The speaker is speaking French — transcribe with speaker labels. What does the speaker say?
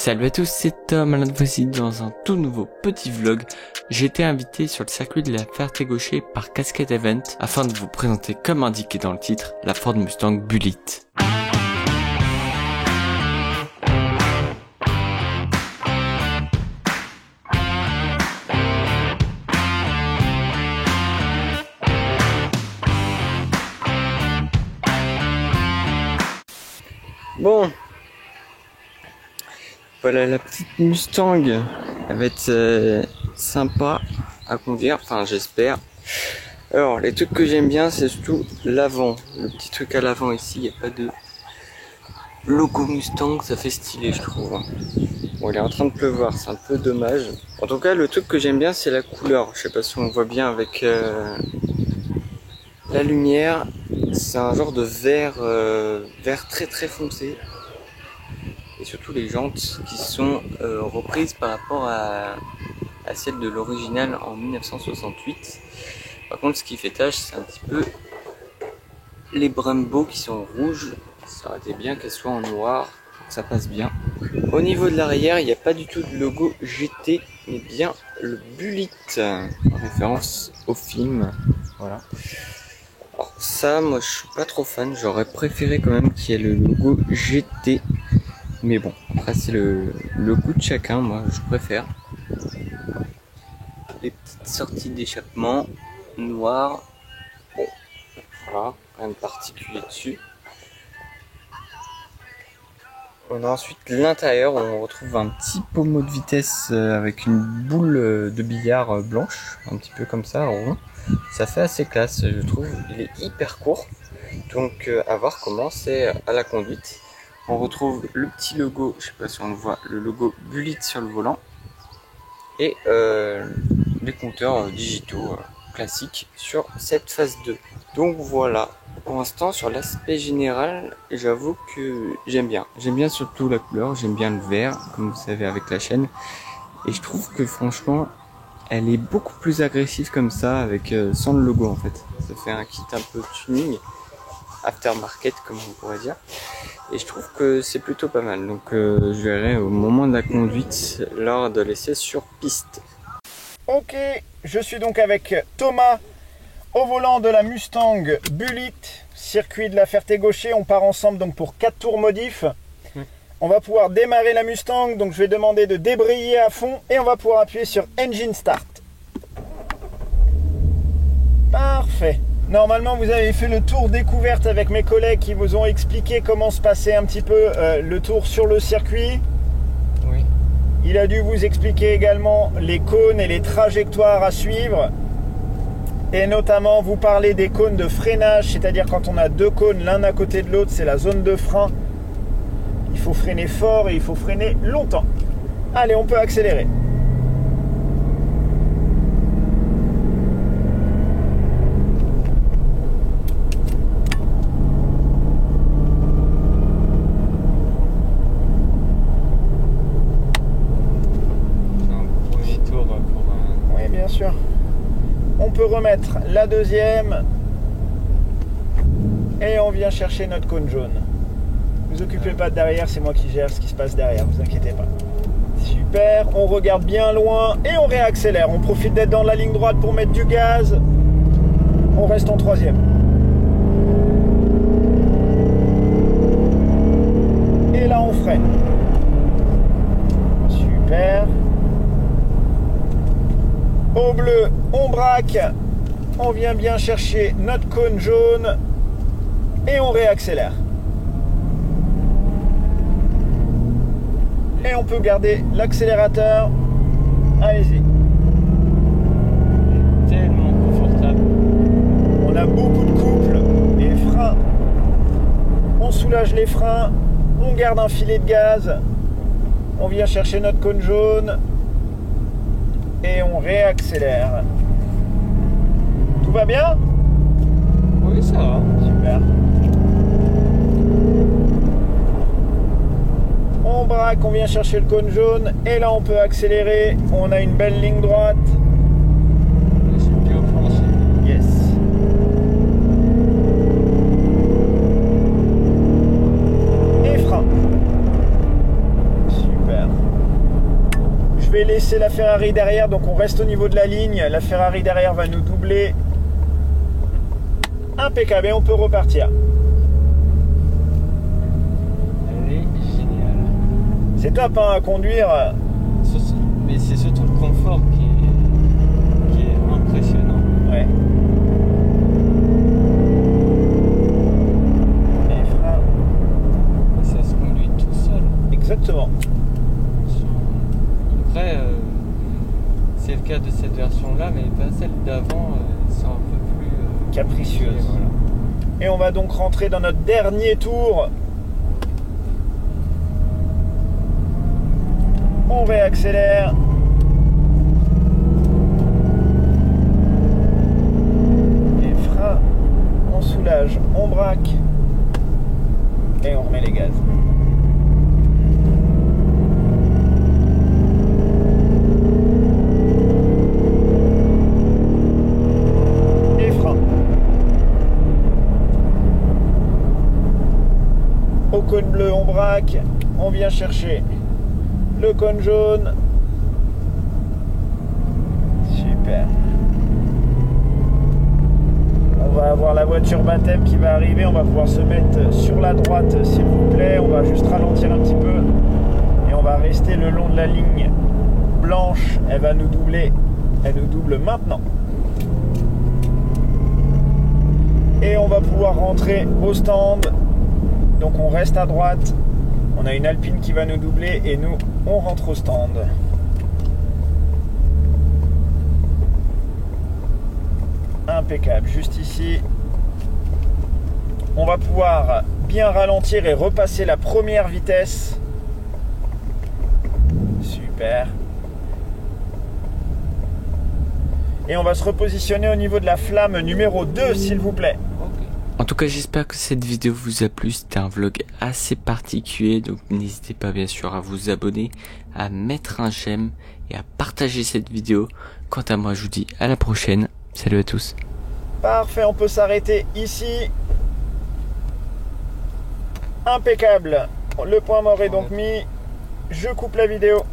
Speaker 1: Salut à tous, c'est Tom, alors voici dans un tout nouveau petit vlog. J'ai été invité sur le circuit de la Ferté-Gaucher par Cascade Event afin de vous présenter, comme indiqué dans le titre, la Ford Mustang Bullitt. Bon, voilà la petite Mustang, elle va être sympa à conduire, enfin j'espère. Alors les trucs que j'aime bien c'est surtout l'avant, le petit truc à l'avant ici, il n'y a pas de logo Mustang, ça fait stylé je trouve. Bon, il est en train de pleuvoir, c'est un peu dommage. En tout cas le truc que j'aime bien c'est la couleur, je sais pas si on voit bien avec la lumière, c'est un genre de vert, vert très très foncé. Et surtout les jantes qui sont reprises par rapport à celle de l'original en 1968. Par contre ce qui fait tâche c'est un petit peu les Brembo qui sont rouges. Ça aurait été bien qu'elles soient en noir pour que ça passe bien. Au niveau de l'arrière il n'y a pas du tout de logo GT mais bien le Bullitt en référence au film. Voilà. Alors ça moi je suis pas trop fan, j'aurais préféré quand même qu'il y ait le logo GT. Mais bon, après c'est le goût de chacun, moi je préfère. Les petites sorties d'échappement noires. Bon, voilà, rien de particulier dessus. On a ensuite l'intérieur, on retrouve un petit pommeau de vitesse avec une boule de billard blanche, un petit peu comme ça, rond. Ça fait assez classe, je trouve. Il est hyper court, donc à voir comment c'est à la conduite. On retrouve le petit logo, je sais pas si on le voit, le logo Bullitt sur le volant. Et les compteurs digitaux classiques sur cette phase 2. Donc voilà, pour l'instant sur l'aspect général, j'avoue que j'aime bien. J'aime bien surtout la couleur, j'aime bien le vert, comme vous savez avec la chaîne. Et je trouve que franchement, elle est beaucoup plus agressive comme ça, avec sans le logo en fait. Ça fait un kit un peu tuning, aftermarket comme on pourrait dire. Et je trouve que c'est plutôt pas mal, donc je verrai au moment de la conduite lors de l'essai sur piste.
Speaker 2: Ok, je suis donc avec Thomas au volant de la Mustang Bullitt, circuit de la Ferté-Gaucher. On part ensemble donc pour 4 tours modifs. On va pouvoir démarrer la Mustang, donc je vais demander de débrayer à fond et on va pouvoir appuyer sur Engine Start. Parfait. Normalement, vous avez fait le tour découverte avec mes collègues qui vous ont expliqué comment se passait un petit peu le tour sur le circuit.
Speaker 1: Oui.
Speaker 2: Il a dû vous expliquer également les cônes et les trajectoires à suivre. Et notamment vous parler des cônes de freinage, c'est-à-dire quand on a deux cônes l'un à côté de l'autre, c'est la zone de frein. Il faut freiner fort et il faut freiner longtemps. Allez, on peut accélérer. Sûr. On peut remettre la deuxième et on vient chercher notre cône jaune. Vous occupez pas de derrière, c'est moi qui gère ce qui se passe derrière, vous inquiétez pas. Super, on regarde bien loin et on réaccélère. On profite d'être dans la ligne droite pour mettre du gaz. On reste en troisième. Et là on freine. Super. Au bleu, on braque, on vient bien chercher notre cône jaune et on réaccélère. Et on peut garder l'accélérateur. Allez-y.
Speaker 1: Tellement confortable.
Speaker 2: On a beaucoup de couple, les freins. On soulage les freins, on garde un filet de gaz. On vient chercher notre cône jaune. Et on réaccélère. Tout va bien?
Speaker 1: Oui, ça va.
Speaker 2: Super. On braque, on vient chercher le cône jaune. Et là, on peut accélérer. On a une belle ligne droite.
Speaker 1: Je suis bien planché.
Speaker 2: Yes. Et frein. Super. Je vais laisser la Ferrari derrière, donc on reste au niveau de la ligne. La Ferrari derrière va nous doubler. Impeccable, et on peut repartir.
Speaker 1: Elle est géniale.
Speaker 2: C'est top hein, à conduire.
Speaker 1: Mais c'est surtout le confort qui est impressionnant.
Speaker 2: Ouais. Les freins.
Speaker 1: Ça se conduit tout seul.
Speaker 2: Exactement.
Speaker 1: Après, c'est le cas de cette version-là, mais pas celle d'avant. C'est un peu plus
Speaker 2: capricieuse.
Speaker 1: Voilà.
Speaker 2: Et on va donc rentrer dans notre dernier tour. On réaccélère. Les freins, on soulage, on braque. Et on remet les gaz. Les freins. Au cône bleu, on braque. On vient chercher le cône jaune. Super. On va avoir la voiture baptême qui va arriver. On va pouvoir se mettre sur la droite s'il vous plaît. On va juste ralentir un petit peu. Et on va rester le long de la ligne blanche. Elle va nous doubler. Elle nous double maintenant. Et on va pouvoir rentrer au stand. Donc on reste à droite. On a une Alpine qui va nous doubler et nous, on rentre au stand. Impeccable, juste ici. On va pouvoir bien ralentir et repasser la première vitesse. Super. Et on va se repositionner au niveau de la flamme numéro 2, s'il vous plaît.
Speaker 1: En tout cas, j'espère que cette vidéo vous a plu. C'était un vlog assez particulier, donc n'hésitez pas bien sûr à vous abonner, à mettre un j'aime et à partager cette vidéo. Quant à moi, je vous dis à la prochaine. Salut à tous.
Speaker 2: Parfait, on peut s'arrêter ici. Impeccable. Le point mort est donc mis. Je coupe la vidéo.